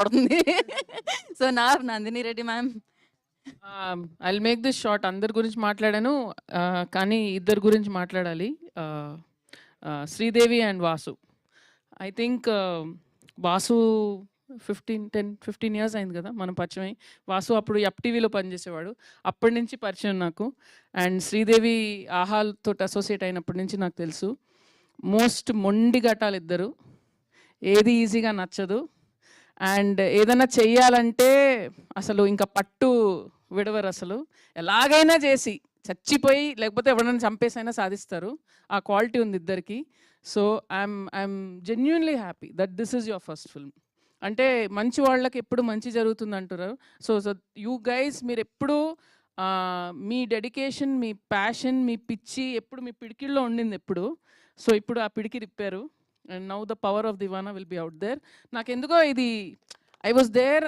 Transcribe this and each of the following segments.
పడుతుంది. సో నా Nandini Reddy ma'am. I will make this short. అందరి గురించి మాట్లాడాను, కానీ ఇద్దరు గురించి మాట్లాడాలి. Sridevi and Vasu. I think Vasu 15 years అయింది కదా మనం పరిచయం. వాసు అప్పుడు టీవీలో పనిచేసేవాడు, అప్పటి నుంచి పరిచయం నాకు. అండ్ శ్రీదేవి ఆహాల్తో అసోసియేట్ అయినప్పటి నుంచి నాకు తెలుసు. మోస్ట్ మొండి ఘటాలు ఇద్దరు, ఏది ఈజీగా నచ్చదు. అండ్ ఏదైనా చెయ్యాలంటే అసలు ఇంకా పట్టు విడవరు. అసలు ఎలాగైనా చేసి చచ్చిపోయి లేకపోతే ఎవరైనా చంపేసైనా సాధిస్తారు. ఆ క్వాలిటీ ఉంది ఇద్దరికి. So I'm genuinely happy that this is your first film. అంటే మంచి వాళ్ళకి ఎప్పుడు మంచి జరుగుతుంది అంటారు. సో యూ గైస్, మీరు ఎప్పుడు మీ డెడికేషన్, మీ ప్యాషన్, మీ పిచ్చి ఎప్పుడు మీ పిడికిల్లో ఉండింది ఎప్పుడు. సో ఇప్పుడు ఆ పిడికి తిప్పారు. And now the power of Deewana will be out there. నాకెందుకో ఇది I was there.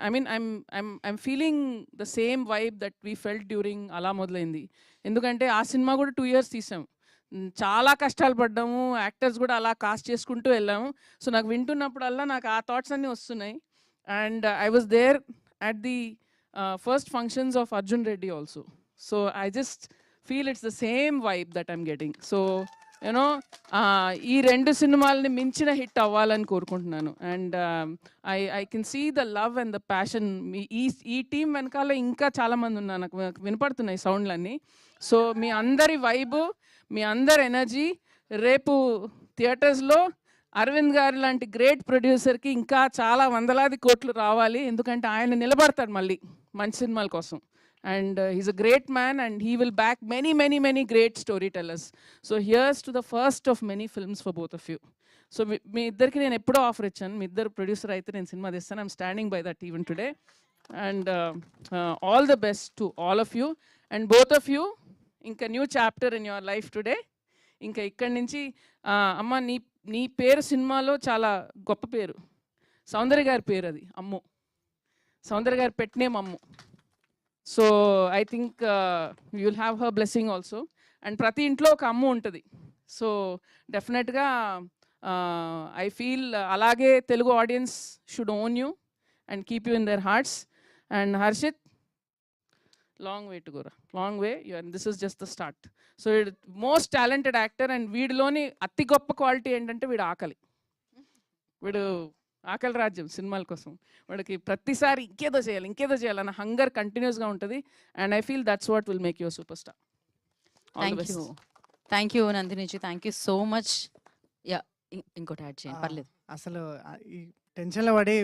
I mean, I'm feeling the same vibe that we felt during అలా మొదలైంది. ఎందుకంటే ఆ సినిమా కూడా 2 years తీసాం. చాలా కష్టాలు పడ్డాము, యాక్టర్స్ కూడా అలా కాస్ట్ చేసుకుంటూ వెళ్ళాము. సో నాకు వింటున్నప్పుడల్లా నాకు ఆ థాట్స్ అన్నీ వస్తున్నాయి. And I was there at the first functions of Arjun Reddy also. So I just feel it's the same vibe that I'm getting. So you know ఈ 2 సినిమాలని మించిన హిట్ అవ్వాలని కోరుకుంటున్నాను. And I can see the love and the passion. ఈ team వెనకాల ఇంకా చాలామంది ఉన్నారు, నాకు వినపడుతున్నాయి సౌండ్లన్నీ. సో మీ అందరి వైబు, మీ అందరి ఎనర్జీ రేపు థియేటర్స్లో అరవింద్ గారి లాంటి గ్రేట్ ప్రొడ్యూసర్కి ఇంకా చాలా వందలాది కోట్లు రావాలి. ఎందుకంటే ఆయన నిలబడతాడు మళ్ళీ మంచి సినిమాల కోసం. And he's a great man, and he will back many great storytellers. So here's to the first of many films for both of you. So మీ ఇద్దరికి నేను ఎప్పుడో ఆఫర్ ఇచ్చాను, మీ ఇద్దరు ప్రొడ్యూసర్ అయితే నేను సినిమా తీస్తాను. I'm standing by that even today. And all the best to all of you. And both of you, ఇంకా new chapter in your life today. ఇంకా ఇక్కడి నుంచి అమ్మ నీ పేరు సినిమాలో చాలా గొప్ప పేరు. సౌందర్య గారి పేరు అది, అమ్ము. సౌందర్య గారు పెట్టినేం అమ్ము. So I think you'll have her blessing also. And ప్రతి ఇంట్లో ఒక అమ్మ ఉంటుంది. సో డెఫినెట్గా ఐ ఫీల్ అలాగే Telugu audience should own you and keep you in their hearts. And Harshit, long way to go, long way. This is just the start. So most talented actor. And వీడిలోని అతి గొప్ప క్వాలిటీ ఏంటంటే వీడు ఆకలి. వీడు ఆకలి రాజ్యం సినిమాల కోసం. వాడికి ప్రతిసారి ఇంకేదో చేయాలన్న హంగర్ కంటిన్యూస్గా ఉంటుంది. And I feel that's what will make your superstar. Thank you Nandini ji, thank you so much. Yeah, ఇంకోటి యాడ్ చేయండి పర్లేదు. అసలు ఈ టెన్షన్లో పడి